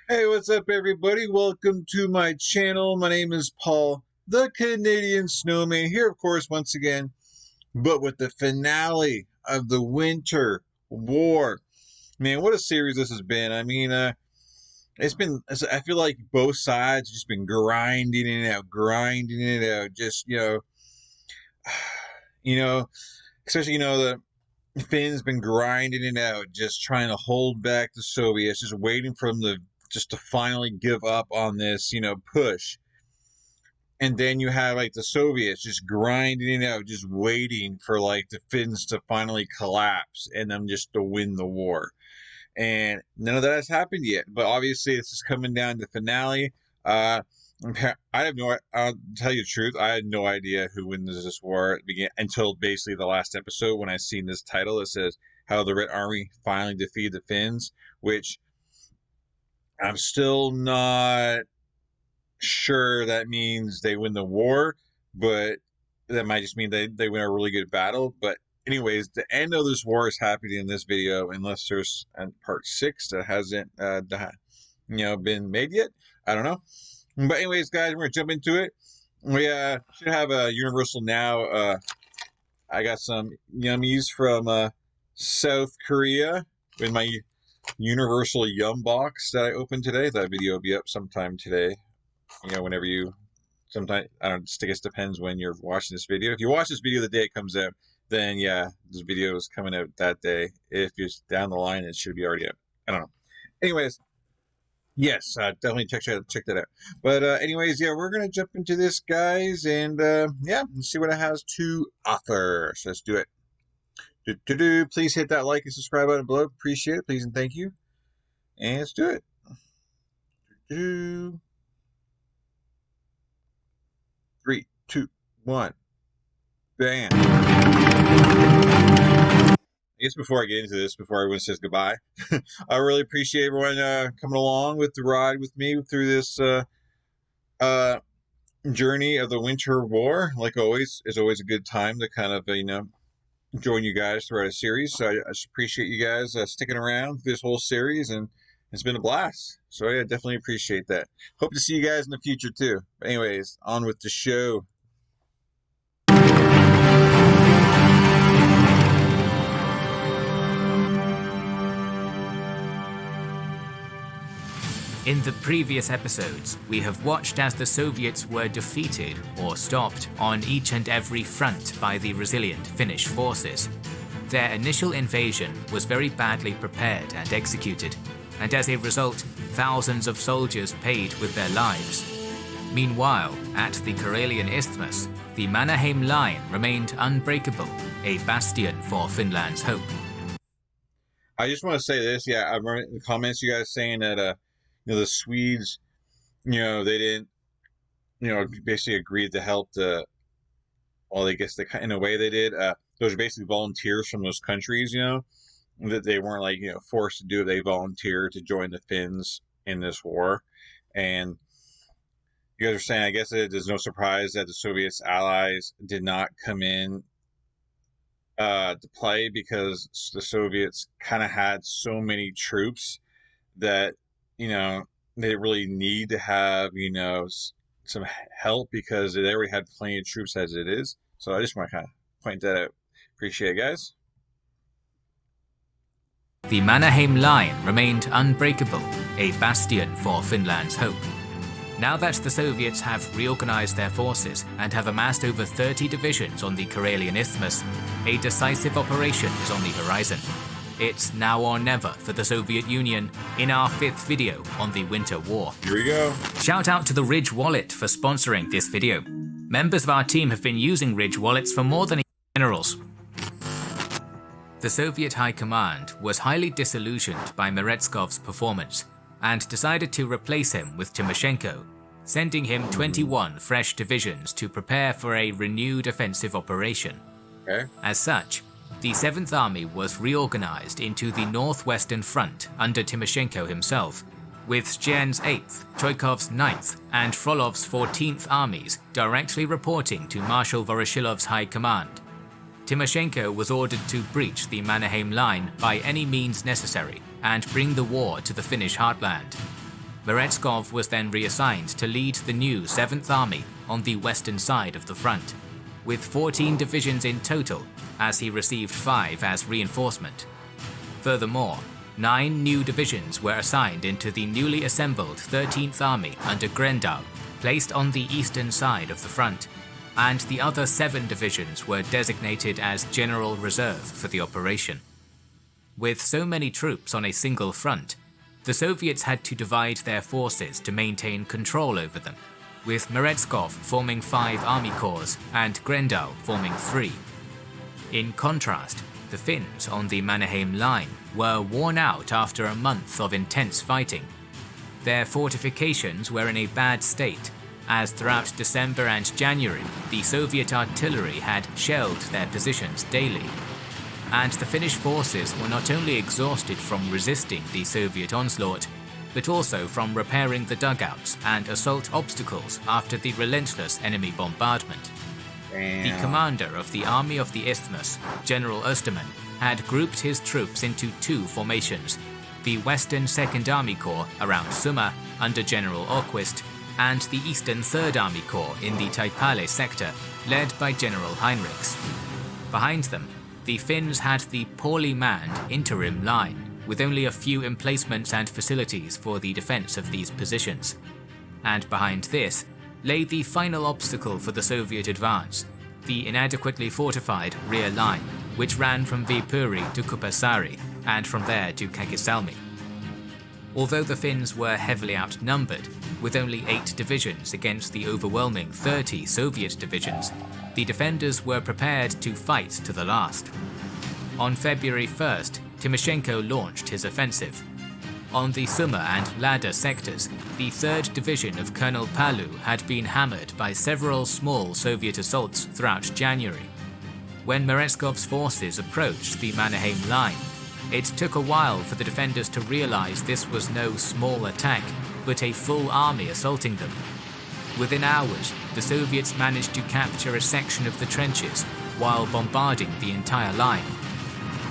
Hey, what's up, everybody? Welcome to my channel. My name is Paul, the Canadian Snowman, here, of course, once again, but with the finale of the Winter War. Man, what a series this has been. I feel like both sides just been grinding it out, just, you know, especially, the Finn's been grinding it out, just trying to hold back the Soviets, just waiting for them just to finally give up on this, push. And then you have like the Soviets just grinding it out, just waiting for like the Finns to finally collapse and them just to win the war. And none of that has happened yet. But obviously, this is coming down to the finale. Uh, I'll tell you the truth. I had no idea who wins this war until basically the last episode when I seen this title that says how the Red Army finally defeated the Finns, which I'm still not sure that means they win the war, but that might just mean they win a really good battle. But anyways, the end of this war is happening in this video, unless there's part 6 that hasn't been made yet. I don't know. But anyways, guys, we're gonna jump into it. We should have a universal now. I got some yummies from South Korea in my universal yum box that I opened today. That video will be up sometime today. Whenever you, sometimes, I don't know, I guess depends when you're watching this video. If you watch this video the day it comes out, then yeah, this video is coming out that day. If you're down the line, it should be already out. I don't know. Anyways, yes, definitely check that out. But anyways, yeah, we're gonna jump into this, guys, and yeah, let's see what it has to offer. So let's do it. Please hit that like and subscribe button below. Appreciate it, please and thank you. And let's do it. 3, 2, 1. Bam. I guess before I get into this, before everyone says goodbye, I really appreciate everyone coming along with the ride with me through this journey of the Winter War. Like always, it's always a good time to kind of join you guys throughout a series. So I just appreciate you guys sticking around this whole series, and it's been a blast. So yeah, definitely appreciate that. Hope to see you guys in the future too. But anyways, on with the show. In the previous episodes, we have watched as the Soviets were defeated or stopped on each and every front by the resilient Finnish forces. Their initial invasion was very badly prepared and executed, and as a result, thousands of soldiers paid with their lives. Meanwhile, at the Karelian Isthmus, the Mannerheim line remained unbreakable, a bastion for Finland's hope. I just want to say this, yeah, I remember in the comments you guys saying that the Swedes, they didn't, basically agreed to help well, I guess in a way they did. Those are basically volunteers from those countries, that they weren't like, forced to do it. They volunteered to join the Finns in this war. And you guys are saying, I guess there's no surprise that the Soviets allies did not come in to play because the Soviets kind of had so many troops that they really need to have some help because they already had plenty of troops as it is. So I just want to kind of point that out. Appreciate it, guys. The Mannerheim line remained unbreakable, a bastion for Finland's hope. Now that the Soviets have reorganized their forces and have amassed over 30 divisions on the Karelian Isthmus, a decisive operation is on the horizon. It's now or never for the Soviet Union in our 5th video on the Winter War. Here we go. Shout out to the Ridge Wallet for sponsoring this video. Members of our team have been using Ridge Wallets for more than a year. Generals. The Soviet High Command was highly disillusioned by Merezkov's performance and decided to replace him with Timoshenko, sending him 21 fresh divisions to prepare for a renewed offensive operation. Okay. As such, the 7th Army was reorganized into the Northwestern Front under Timoshenko himself, with Stjern's 8th, Choikov's 9th, and Frolov's 14th armies directly reporting to Marshal Voroshilov's high command. Timoshenko was ordered to breach the Mannerheim line by any means necessary and bring the war to the Finnish heartland. Meretskov was then reassigned to lead the new 7th Army on the western side of the front, with 14 divisions in total, as he received 5 as reinforcement. Furthermore, 9 new divisions were assigned into the newly assembled 13th Army under Grendau, placed on the eastern side of the front, and the other 7 divisions were designated as General Reserve for the operation. With so many troops on a single front, the Soviets had to divide their forces to maintain control over them, with Meretskov forming 5 army corps and Grendau forming 3. In contrast, the Finns on the Mannerheim line were worn out after a month of intense fighting. Their fortifications were in a bad state, as throughout December and January the Soviet artillery had shelled their positions daily. And the Finnish forces were not only exhausted from resisting the Soviet onslaught, but also from repairing the dugouts and assault obstacles after the relentless enemy bombardment. Damn. The commander of the Army of the Isthmus, General Osterman, had grouped his troops into 2 formations, the Western 2nd Army Corps around Summa under General Åquist, and the Eastern 3rd Army Corps in the Taipale sector, led by General Heinrichs. Behind them, the Finns had the poorly manned interim line, with only a few emplacements and facilities for the defense of these positions. And behind this lay the final obstacle for the Soviet advance, the inadequately fortified rear line, which ran from Viipuri to Kupasari, and from there to Kakisalmi. Although the Finns were heavily outnumbered, with only 8 divisions against the overwhelming 30 Soviet divisions, the defenders were prepared to fight to the last. On February 1st, Timoshenko launched his offensive. On the Summa and Lada sectors, the 3rd Division of Colonel Palu had been hammered by several small Soviet assaults throughout January. When Mereskov's forces approached the Mannerheim line, it took a while for the defenders to realize this was no small attack, but a full army assaulting them. Within hours, the Soviets managed to capture a section of the trenches while bombarding the entire line.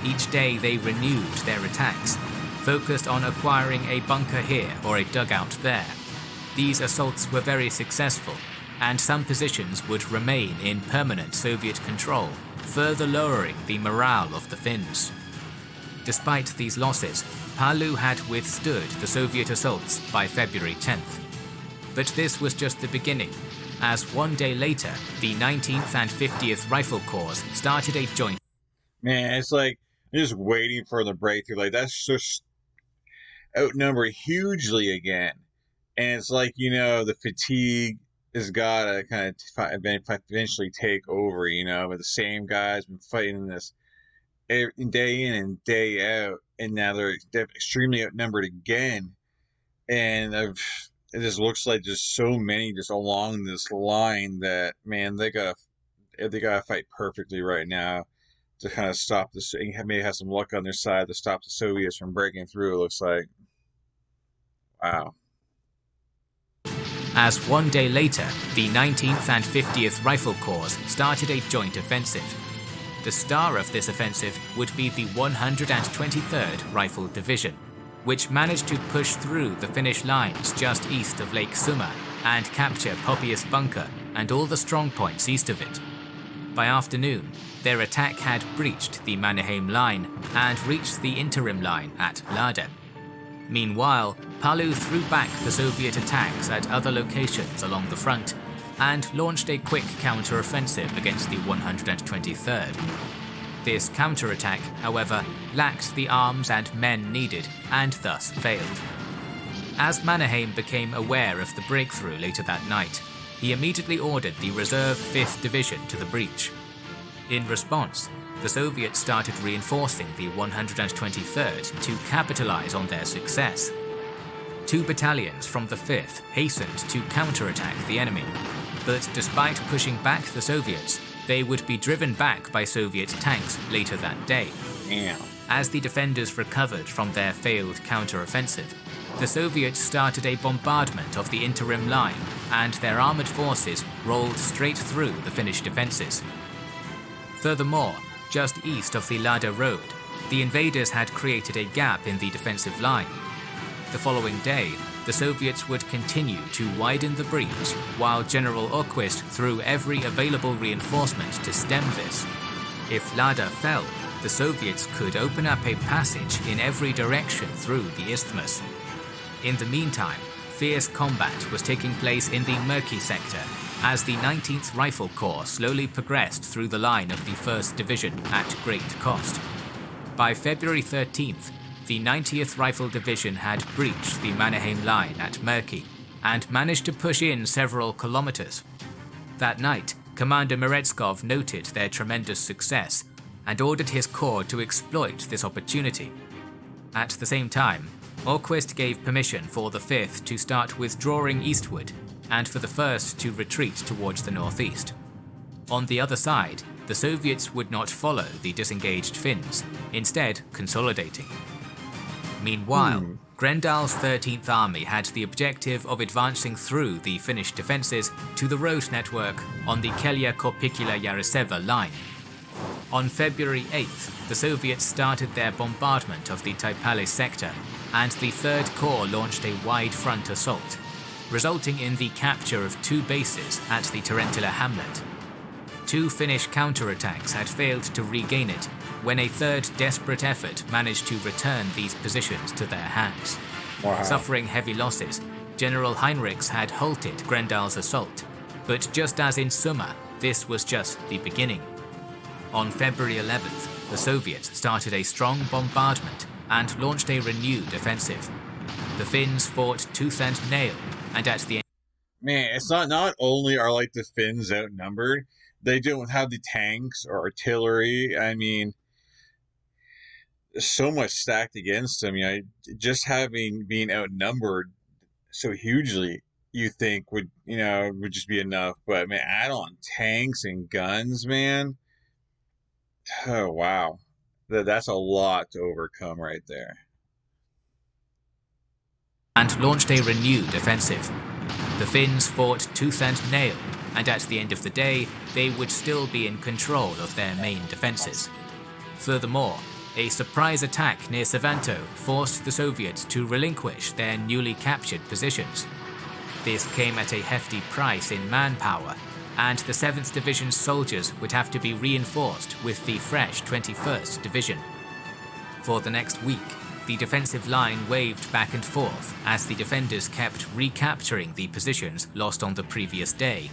Each day they renewed their attacks, focused on acquiring a bunker here or a dugout there. These assaults were very successful, and some positions would remain in permanent Soviet control, further lowering the morale of the Finns. Despite these losses, Palu had withstood the Soviet assaults by February 10th. But this was just the beginning, as one day later, the 19th and 50th Rifle Corps started a joint. Man, it's like I'm just waiting for the breakthrough. Like, that's just outnumbered hugely again. And it's like, the fatigue has got to kind of eventually take over, but the same guys been fighting this day in and day out, and now they're extremely outnumbered again. And it just looks like there's so many just along this line that, man, they gotta fight perfectly right now to kind of stop this. Maybe have some luck on their side to stop the Soviets from breaking through. It looks like, wow. As one day later, the 19th and 50th Rifle Corps started a joint offensive. The star of this offensive would be the 123rd Rifle Division, which managed to push through the Finnish lines just east of Lake Summa and capture Poppius Bunker and all the strongpoints east of it. By afternoon, their attack had breached the Mannerheim line and reached the interim line at Lada. Meanwhile, Palu threw back the Soviet attacks at other locations along the front and launched a quick counter-offensive against the 123rd. This counterattack, however, lacked the arms and men needed and thus failed. As Mannerheim became aware of the breakthrough later that night, he immediately ordered the reserve 5th Division to the breach. In response, the Soviets started reinforcing the 123rd to capitalize on their success. 2 battalions from the 5th hastened to counterattack the enemy, but despite pushing back the Soviets, they would be driven back by Soviet tanks later that day. Damn. As the defenders recovered from their failed counter-offensive, the Soviets started a bombardment of the interim line, and their armored forces rolled straight through the Finnish defenses. Furthermore, just east of the Lada road, the invaders had created a gap in the defensive line. The following day, the Soviets would continue to widen the breach, while General Orquist threw every available reinforcement to stem this. If Lada fell, the Soviets could open up a passage in every direction through the isthmus. In the meantime, fierce combat was taking place in the Merki sector, as the 19th Rifle Corps slowly progressed through the line of the 1st Division at great cost. By February 13th, the 90th Rifle Division had breached the Mannerheim line at Merki and managed to push in several kilometers. That night, Commander Meretskov noted their tremendous success and ordered his corps to exploit this opportunity. At the same time, Orquist gave permission for the 5th to start withdrawing eastward and for the 1st to retreat towards the northeast. On the other side, the Soviets would not follow the disengaged Finns, instead consolidating. Meanwhile, Grendal's 13th Army had the objective of advancing through the Finnish defences to the road network on the Kelja-Korpikila-Yaroseva line. On February 8th, the Soviets started their bombardment of the Taipale sector, and the 3rd Corps launched a wide front assault, resulting in the capture of 2 bases at the Tarantula hamlet. 2 Finnish counterattacks had failed to regain it, when a 3rd desperate effort managed to return these positions to their hands. Wow. Suffering heavy losses, General Heinrichs had halted Grendal's assault, but just as in Summa, this was just the beginning. On February 11th, the Soviets started a strong bombardment and launched a renewed offensive. The Finns fought tooth and nail, and at the end... Man, it's not only are like the Finns outnumbered, they don't have the tanks or artillery. I mean, there's so much stacked against them. You know, just being outnumbered so hugely, you think would just be enough. But man, add on tanks and guns, man. Oh wow, that's a lot to overcome right there. And launched a renewed offensive. The Finns fought tooth and nail, and at the end of the day, they would still be in control of their main defences. Furthermore, a surprise attack near Savanto forced the Soviets to relinquish their newly captured positions. This came at a hefty price in manpower, and the 7th Division's soldiers would have to be reinforced with the fresh 21st Division. For the next week, the defensive line waved back and forth as the defenders kept recapturing the positions lost on the previous day.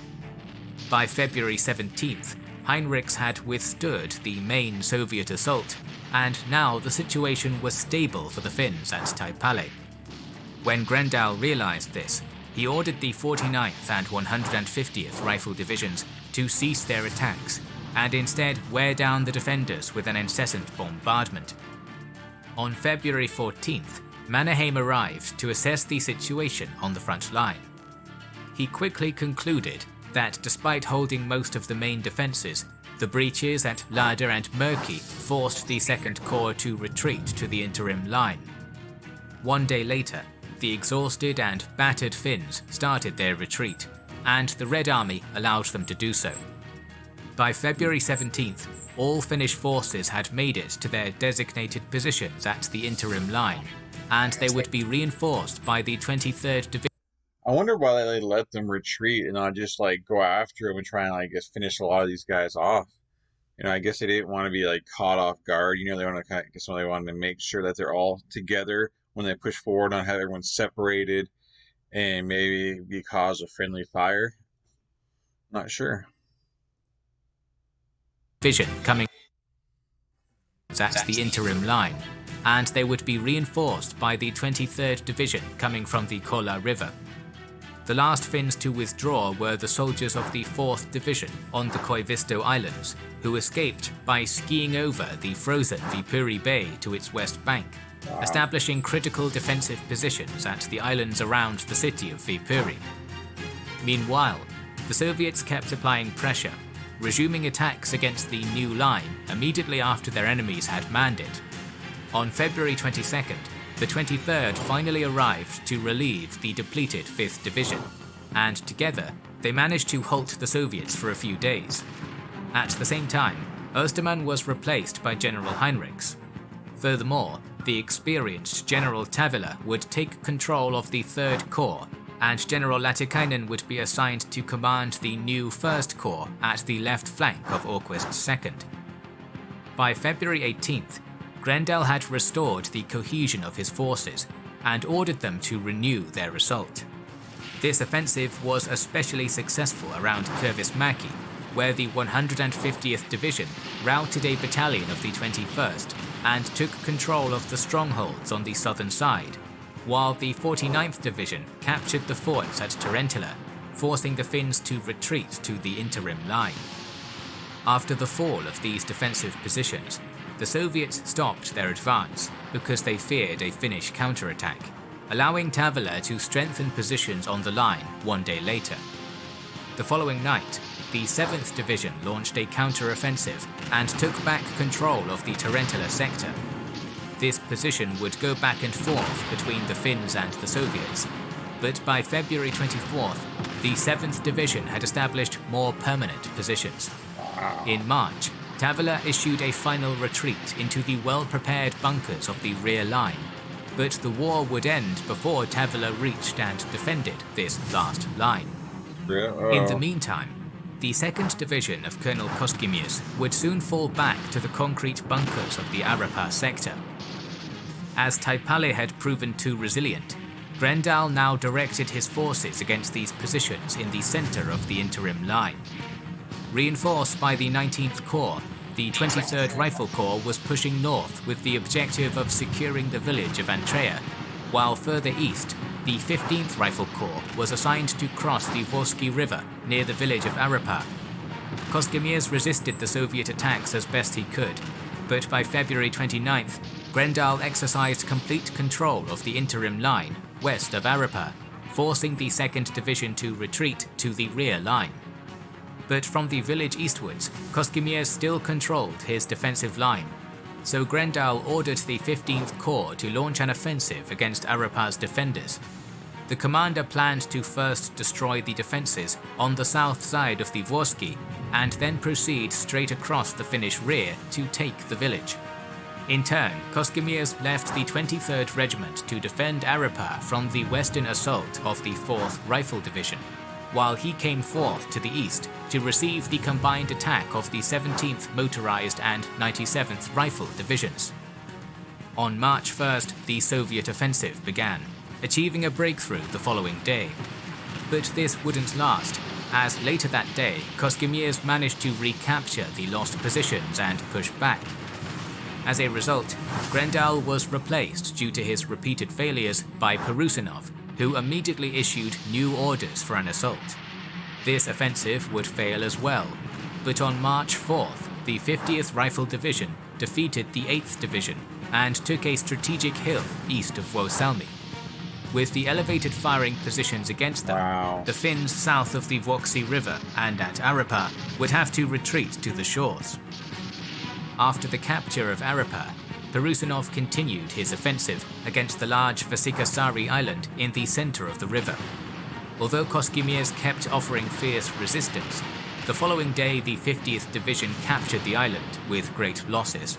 By February 17th, Heinrichs had withstood the main Soviet assault, and now the situation was stable for the Finns at Taipale. When Grendal realized this, he ordered the 49th and 150th Rifle Divisions to cease their attacks and instead wear down the defenders with an incessant bombardment. On February 14th, Mannerheim arrived to assess the situation on the front line. He quickly concluded that despite holding most of the main defences, the breaches at Lada and Merki forced the 2nd Corps to retreat to the interim line. One day later, the exhausted and battered Finns started their retreat, and the Red Army allowed them to do so. By February 17th, all Finnish forces had made it to their designated positions at the interim line, and they would be reinforced by the 23rd Division. I wonder why they let them retreat and not just like go after them and try and finish a lot of these guys off. You know, I guess they didn't want to be caught off guard. You know, they want to they wanted to make sure that they're all together when they push forward, not have everyone separated and maybe be cause of friendly fire. Not sure. Division coming at the interim line, and they would be reinforced by the 23rd Division coming from the Kola River. The last Finns to withdraw were the soldiers of the 4th Division on the Koivisto Islands, who escaped by skiing over the frozen Viipuri Bay to its west bank, establishing critical defensive positions at the islands around the city of Viipuri. Meanwhile, the Soviets kept applying pressure, resuming attacks against the new line immediately after their enemies had manned it. On February 22nd, the 23rd finally arrived to relieve the depleted 5th Division, and together they managed to halt the Soviets for a few days. At the same time, Osterman was replaced by General Heinrichs. Furthermore, the experienced General Taipale would take control of the 3rd Corps, and General Latikainen would be assigned to command the new 1st Corps at the left flank of Orquist's 2nd. By February 18th, Grendel had restored the cohesion of his forces and ordered them to renew their assault. This offensive was especially successful around Kurvismäki, where the 150th Division routed a battalion of the 21st and took control of the strongholds on the southern side, while the 49th Division captured the forts at Tarantula, forcing the Finns to retreat to the interim line. After the fall of these defensive positions, the Soviets stopped their advance because they feared a Finnish counterattack, allowing Taipale to strengthen positions on the line one day later. The following night, the 7th Division launched a counter-offensive and took back control of the Tarantula sector. This position would go back and forth between the Finns and the Soviets, but by February 24th, the 7th Division had established more permanent positions. In March, Taipale issued a final retreat into the well-prepared bunkers of the rear line, but the war would end before Taipale reached and defended this last line. In the meantime, the 2nd Division of Colonel Koskimius would soon fall back to the concrete bunkers of the Arapa sector. As Taipale had proven too resilient, Grendel now directed his forces against these positions in the center of the interim line. Reinforced by the 19th Corps, the 23rd Rifle Corps was pushing north with the objective of securing the village of Antreia, while further east, the 15th Rifle Corps was assigned to cross the Voski River near the village of Arapa. Koskimiers resisted the Soviet attacks as best he could, but by February 29th, Grendel exercised complete control of the interim line west of Arapa, forcing the 2nd Division to retreat to the rear line. But from the village eastwards, Koskimiers still controlled his defensive line, so Grendel ordered the 15th Corps to launch an offensive against Arapa's defenders. The commander planned to first destroy the defences on the south side of the Voski and then proceed straight across the Finnish rear to take the village. In turn, Koskimiers left the 23rd Regiment to defend Arapa from the western assault of the 4th Rifle Division, while he came forth to the east to receive the combined attack of the 17th Motorized and 97th Rifle Divisions. On March 1st, the Soviet offensive began, achieving a breakthrough the following day. But this wouldn't last, as later that day, Koskimiers managed to recapture the lost positions and push back. As a result, Grendel was replaced due to his repeated failures by Perusinov, who immediately issued new orders for an assault. This offensive would fail as well, but on March 4th, the 50th Rifle Division defeated the 8th Division and took a strategic hill east of Vuosalmi. With the elevated firing positions against them, the Finns south of the Vuoksi River and at Arapa would have to retreat to the shores. After the capture of Arapa, Perusinov continued his offensive against the large Vasikasari island in the center of the river. Although Koskimiers kept offering fierce resistance, the following day the 50th Division captured the island with great losses.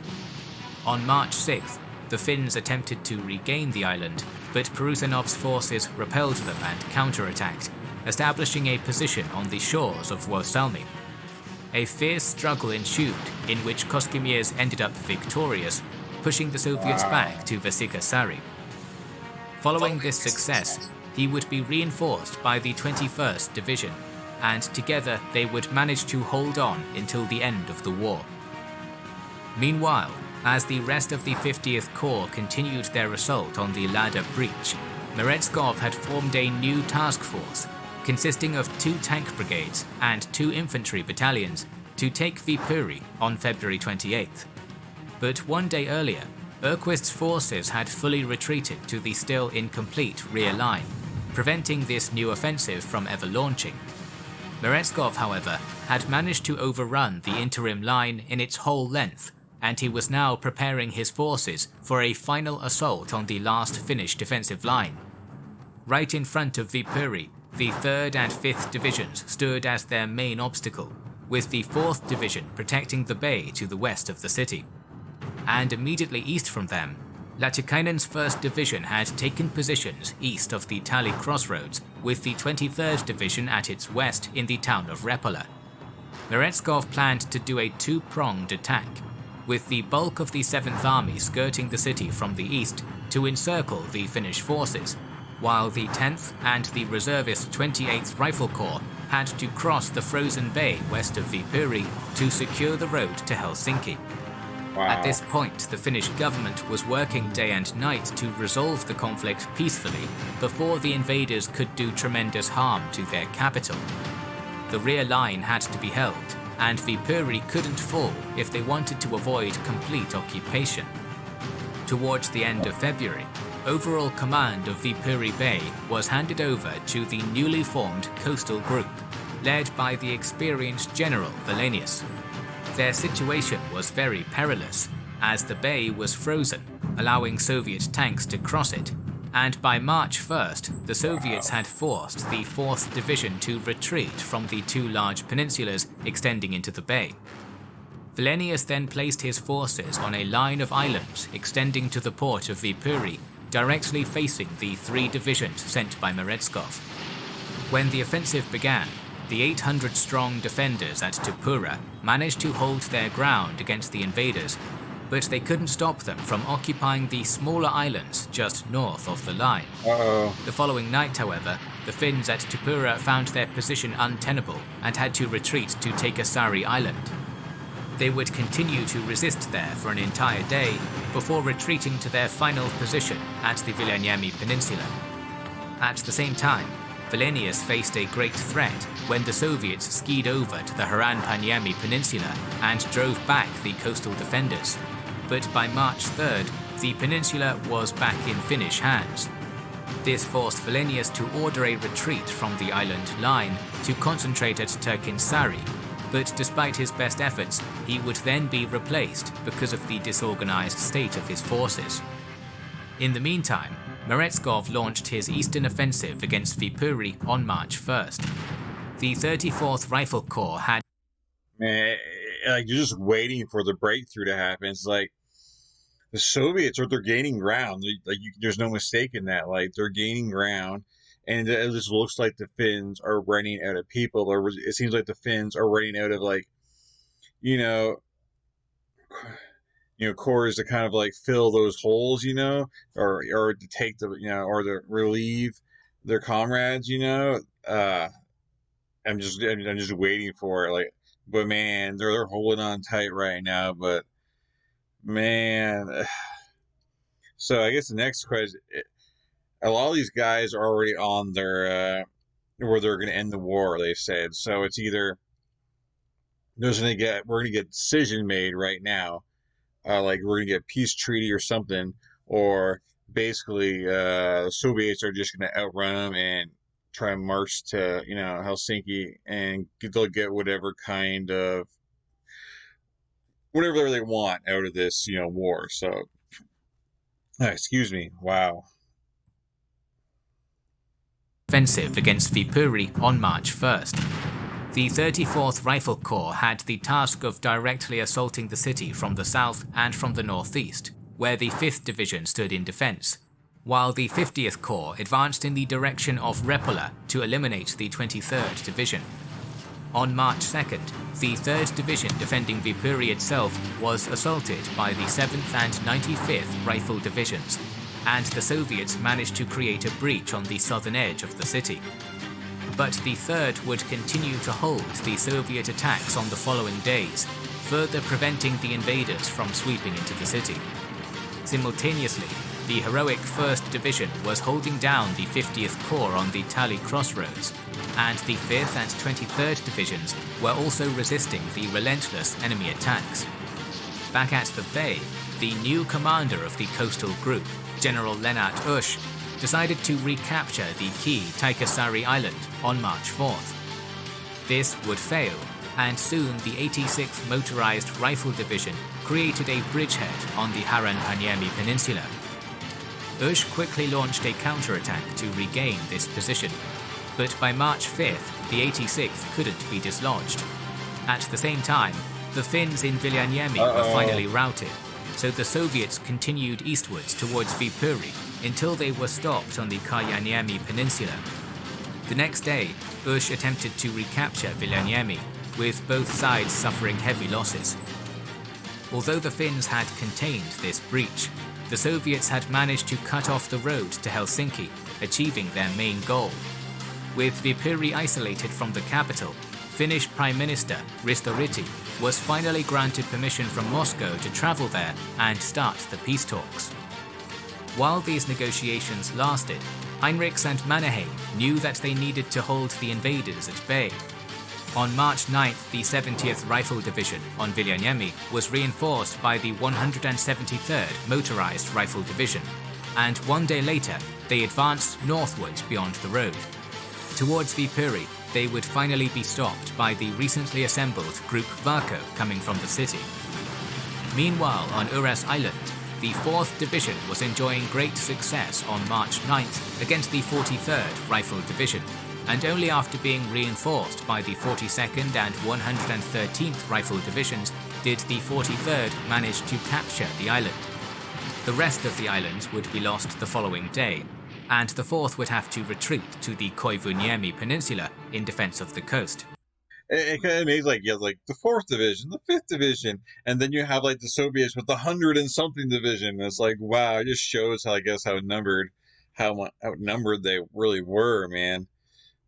On March 6th, the Finns attempted to regain the island, but Perusinov's forces repelled them and counterattacked, establishing a position on the shores of Vuosalmi. A fierce struggle ensued, in which Koskimiers ended up victorious, pushing the Soviets back to Vasikasari. Following this success, he would be reinforced by the 21st Division, and together they would manage to hold on until the end of the war. Meanwhile, as the rest of the 50th Corps continued their assault on the Lada breach, Meretskov had formed a new task force consisting of 2 tank brigades and 2 infantry battalions to take Viipuri on February 28th. But one day earlier, Erquist's forces had fully retreated to the still incomplete rear line, preventing this new offensive from ever launching. Meretskov, however, had managed to overrun the interim line in its whole length, and he was now preparing his forces for a final assault on the last Finnish defensive line. Right in front of Viipuri, the 3rd and 5th Divisions stood as their main obstacle, with the 4th Division protecting the bay to the west of the city. And immediately east from them, Latikainen's 1st Division had taken positions east of the Tali crossroads, with the 23rd Division at its west in the town of Repola. Meretskov planned to do a two-pronged attack, with the bulk of the 7th Army skirting the city from the east to encircle the Finnish forces, while the 10th and the reservist 28th Rifle Corps had to cross the frozen bay west of Viipuri to secure the road to Helsinki. Wow. At this point, the Finnish government was working day and night to resolve the conflict peacefully before the invaders could do tremendous harm to their capital. The rear line had to be held, and Viipuri couldn't fall if they wanted to avoid complete occupation. Towards the end of February, overall command of Viipuri Bay was handed over to the newly formed coastal group, led by the experienced General Wallenius. Their situation was very perilous, as the bay was frozen, allowing Soviet tanks to cross it, and by March 1st, the Soviets had forced the 4th Division to retreat from the two large peninsulas extending into the bay. Wallenius then placed his forces on a line of islands extending to the port of Viipuri, directly facing the 3 divisions sent by Meretskov. When the offensive began, the 800-strong defenders at Taipale managed to hold their ground against the invaders, but they couldn't stop them from occupying the smaller islands just north of the line. The following night, however, the Finns at Taipale found their position untenable and had to retreat to Taikasari Island. They would continue to resist there for an entire day before retreating to their final position at the Villaniemi Peninsula. At the same time, Wallenius faced a great threat when the Soviets skied over to the Haranpaniemi Peninsula and drove back the coastal defenders. But by March 3rd, the peninsula was back in Finnish hands. This forced Wallenius to order a retreat from the island line to concentrate at Turkinsaari, but despite his best efforts, he would then be replaced because of the disorganized state of his forces. In the meantime, Meretskov launched his eastern offensive against Viipuri on March 1st. The 34th Rifle Corps had... Man, like, you're just waiting for the breakthrough to happen. It's like the Soviets they're gaining ground. There's no mistake in that. Like, they're gaining ground, and it just looks like the Finns are running out of people. Or it seems like the Finns are running out of, like, corps to kind of like fill those holes, or to take the, or to relieve their comrades, I'm just waiting for it, like, but man, they're holding on tight right now, but man, so I guess the next question, a lot of these guys are already on their, where they're going to end the war, they said, so it's either we're going to get decision made right now, like we're going to get peace treaty or something, or basically the Soviets are just going to outrun them and try and march to, Helsinki, and they'll get whatever they want out of this, war. So, excuse me. Wow. Offensive against Viipuri on March 1st. The 34th Rifle Corps had the task of directly assaulting the city from the south and from the northeast, where the 5th Division stood in defense, while the 50th Corps advanced in the direction of Repola to eliminate the 23rd Division. On March 2nd, the 3rd Division defending Viipuri itself was assaulted by the 7th and 95th Rifle Divisions, and the Soviets managed to create a breach on the southern edge of the city. But the 3rd would continue to hold the Soviet attacks on the following days, further preventing the invaders from sweeping into the city. Simultaneously, the heroic 1st Division was holding down the 50th Corps on the Tali crossroads, and the 5th and 23rd Divisions were also resisting the relentless enemy attacks. Back at the bay, the new commander of the coastal group, General Lennart Usch, decided to recapture the key Taikasari Island on March 4th. This would fail, and soon the 86th Motorized Rifle Division created a bridgehead on the Haranpaniemi Peninsula. Usch quickly launched a counterattack to regain this position, but by March 5th, the 86th couldn't be dislodged. At the same time, the Finns in Villaniemi were finally routed, so the Soviets continued eastwards towards Viipuri until they were stopped on the Kajaaniemi Peninsula. The next day, Bush attempted to recapture Vilaniemi, with both sides suffering heavy losses. Although the Finns had contained this breach, the Soviets had managed to cut off the road to Helsinki, achieving their main goal. With Viipuri isolated from the capital, Finnish Prime Minister Risto Ryti was finally granted permission from Moscow to travel there and start the peace talks. While these negotiations lasted, Heinrichs and Mannerheim knew that they needed to hold the invaders at bay. On March 9th, the 70th Rifle Division on Vilaniemi was reinforced by the 173rd Motorized Rifle Division, and one day later they advanced northwards beyond the road. Towards Viipuri, they would finally be stopped by the recently assembled Group Varko coming from the city. Meanwhile, on Ures Island, the 4th Division was enjoying great success on March 9th against the 43rd Rifle Division, and only after being reinforced by the 42nd and 113th Rifle Divisions did the 43rd manage to capture the island. The rest of the islands would be lost the following day, and the 4th would have to retreat to the Koivuniemi Peninsula in defense of the coast. It kind of makes like you have like the 4th Division, the 5th Division, and then you have like the Soviets with the 100 and something division. It's like, wow, it just shows how, I guess, how outnumbered they really were, man.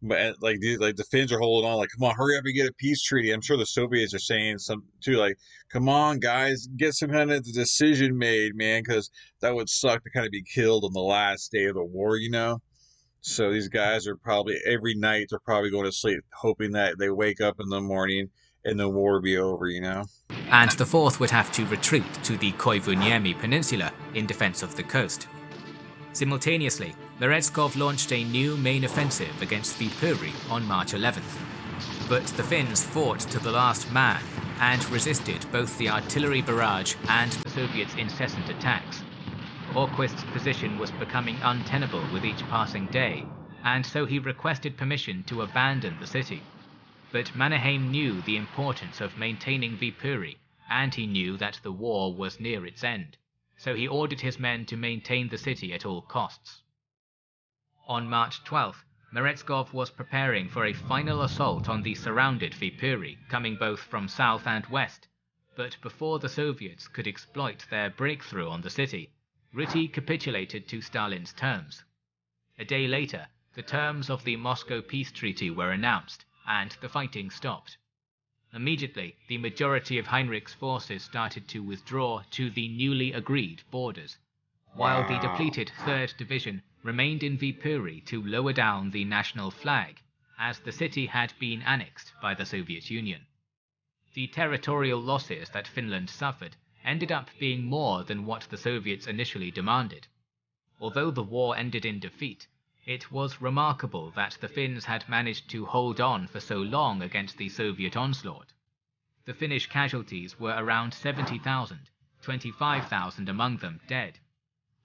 But like the Finns are holding on, like, come on, hurry up and get a peace treaty. I'm sure the Soviets are saying some too, like, come on, guys, get some kind of decision made, man, because that would suck to kind of be killed on the last day of the war, you know. So these guys are probably every night they're probably going to sleep hoping that they wake up in the morning and the war will be over, you know. And the 4th would have to retreat to the Koivuniemi Peninsula in defense of the coast. Simultaneously, Merezkov launched a new main offensive against Viipuri on March 11th. But the Finns fought to the last man and resisted both the artillery barrage and the Soviets' incessant attacks. Orquist's position was becoming untenable with each passing day, and so he requested permission to abandon the city. But Mannerheim knew the importance of maintaining Viipuri, and he knew that the war was near its end, so he ordered his men to maintain the city at all costs. On March 12th, Merezkov was preparing for a final assault on the surrounded Viipuri, coming both from south and west, but before the Soviets could exploit their breakthrough on the city, Ryti capitulated to Stalin's terms. A day later, the terms of the Moscow Peace Treaty were announced, and the fighting stopped. Immediately, the majority of Heinrich's forces started to withdraw to the newly agreed borders, while the depleted 3rd Division remained in Viipuri to lower down the national flag, as the city had been annexed by the Soviet Union. The territorial losses that Finland suffered ended up being more than what the Soviets initially demanded. Although the war ended in defeat, it was remarkable that the Finns had managed to hold on for so long against the Soviet onslaught. The Finnish casualties were around 70,000, 25,000 among them dead.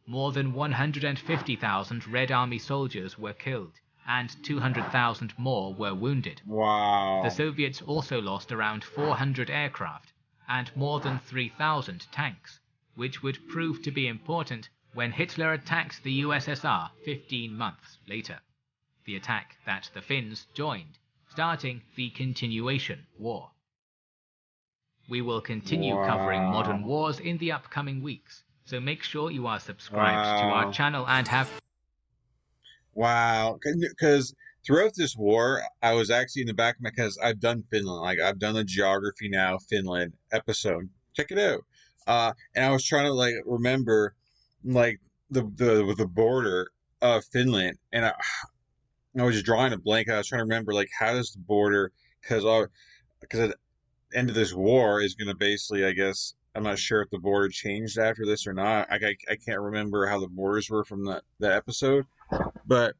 More than 150,000 Red Army soldiers were killed, and 200,000 more were wounded. Wow. The Soviets also lost around 400 aircraft, and more than 3,000 tanks, which would prove to be important when Hitler attacked the USSR 15 months later. The attack that the Finns joined, starting the Continuation War. We will continue covering modern wars in the upcoming weeks, so make sure you are subscribed to our channel and have... Wow. Because throughout this war, I was actually in the back of my, because I've done Finland. Like, I've done the Geography Now Finland episode. Check it out. And I was trying to, like, remember, like, the border of Finland. And I was just drawing a blank. I was trying to remember, like, how does the border, because at the end of this war is going to basically, I guess, I'm not sure if the border changed after this or not. I can't remember how the borders were from the episode. But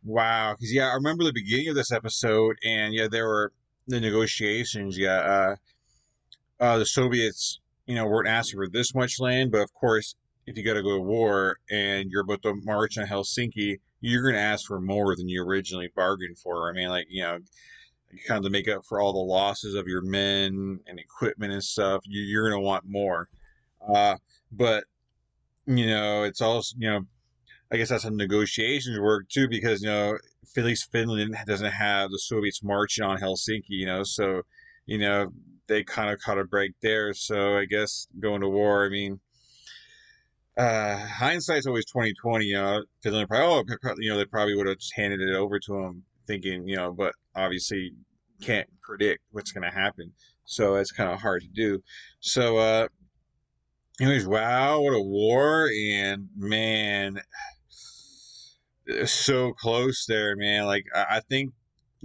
wow, because I remember the beginning of this episode, and there were the negotiations. The Soviets, weren't asking for this much land, but of course, if you got to go to war and you're about to march on Helsinki, you're going to ask for more than you originally bargained for. I mean, like, kind of to make up for all the losses of your men and equipment and stuff, you're going to want more. But it's also I guess that's how negotiations work too, because at least Finland doesn't have the Soviets marching on Helsinki, so you know they kind of caught a break there. So I guess going to war, I mean, hindsight's always 2020. Finland probably, they probably would have just handed it over to him, thinking, but obviously can't predict what's going to happen, so it's kind of hard to do. So, anyways, wow, what a war, and man, so close there, man. Like I think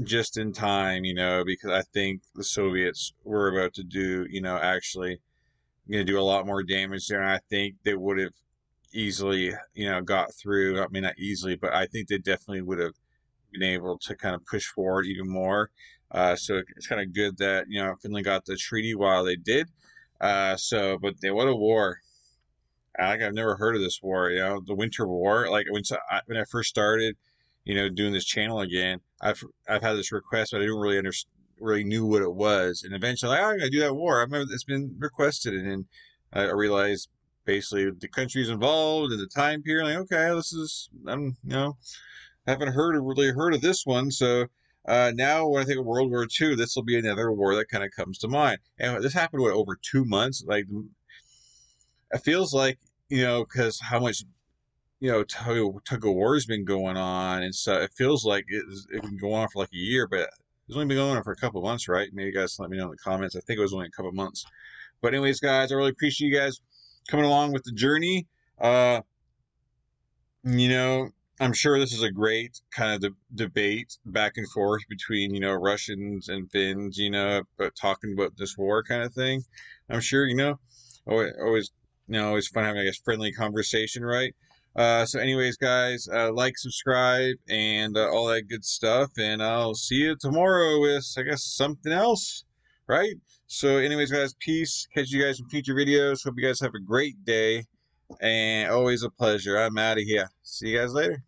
just in time, because I think the Soviets were about to do, actually going to do a lot more damage there, and I think they would have easily, got through. I mean, not easily, but I think they definitely would have been able to kind of push forward even more. So it's kind of good that Finland got the treaty while they did. But what a war! Like I've never heard of this war. The Winter War. Like when I first started, doing this channel again, I've had this request, but I didn't really really knew what it was. And eventually, like, I'm gonna do that war. I remember it's been requested, and then I realized basically the countries involved and the time period. Like, okay, this is haven't really heard of this one. So now when I think of World War II, this will be another war that kind of comes to mind. And this happened over 2 months. Like it feels like because how much tug of war has been going on, and so it feels like it's been going on for like a year, but it's only been going on for a couple of months, right? Maybe you guys let me know in the comments. I think it was only a couple of months. But anyways, guys, I really appreciate you guys coming along with the journey. Uh, you know, I'm sure this is a great kind of debate back and forth between, Russians and Finns, but talking about this war kind of thing. I'm sure, always, always fun having, I guess, friendly conversation, right? So anyways, guys, like, subscribe, and all that good stuff. And I'll see you tomorrow with, I guess, something else, right? So anyways, guys, peace. Catch you guys in future videos. Hope you guys have a great day. And always a pleasure. I'm out of here. See you guys later.